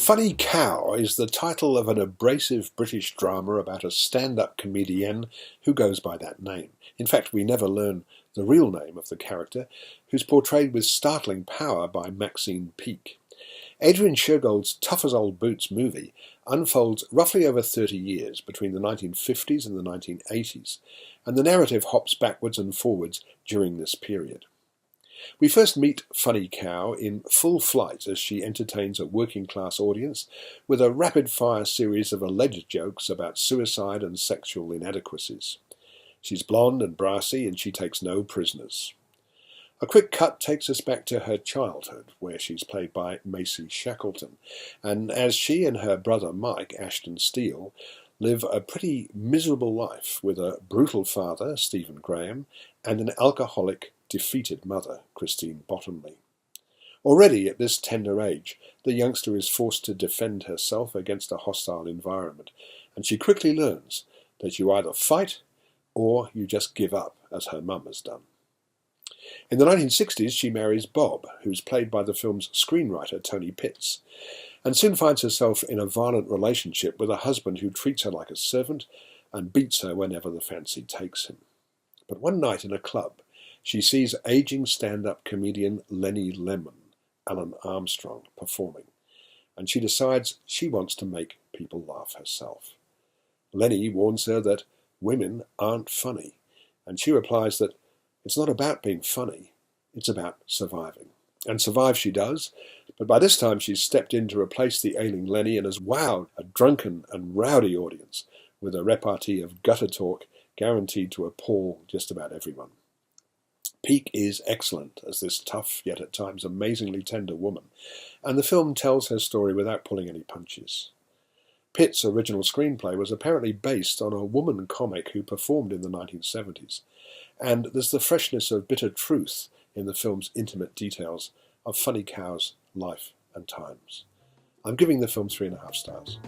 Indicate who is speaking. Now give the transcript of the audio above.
Speaker 1: Funny Cow is the title of an abrasive British drama about a stand-up comedian who goes by that name. In fact, we never learn the real name of the character, who's portrayed with startling power by Maxine Peake. Adrian Shergold's Tough as Old Boots movie unfolds roughly over 30 years between the 1950s and the 1980s, and the narrative hops backwards and forwards during this period. We first meet Funny Cow in full flight as she entertains a working-class audience with a rapid-fire series of alleged jokes about suicide and sexual inadequacies. She's blonde and brassy, and she takes no prisoners. A quick cut takes us back to her childhood, where she's played by Macy Shackleton, and as she and her brother Mike, Ashton Steele, live a pretty miserable life with a brutal father, Stephen Graham, and an alcoholic, defeated mother, Christine Bottomley. Already at this tender age, the youngster is forced to defend herself against a hostile environment, and she quickly learns that you either fight or you just give up, as her mum has done. In the 1960s, she marries Bob, who's played by the film's screenwriter Tony Pitts, and soon finds herself in a violent relationship with a husband who treats her like a servant and beats her whenever the fancy takes him. But one night in a club, she sees aging stand-up comedian Lenny Lemon, Alan Armstrong, performing, and she decides she wants to make people laugh herself. Lenny warns her that women aren't funny, and she replies that it's not about being funny, it's about surviving. And survive she does, but by this time she's stepped in to replace the ailing Lenny and has wowed a drunken and rowdy audience with a repartee of gutter talk guaranteed to appall just about everyone. Peake is excellent as this tough, yet at times amazingly tender woman, and the film tells her story without pulling any punches. Pitt's original screenplay was apparently based on a woman comic who performed in the 1970s, and there's the freshness of bitter truth in the film's intimate details of Funny Cow's life and times. I'm giving the film 3.5 stars.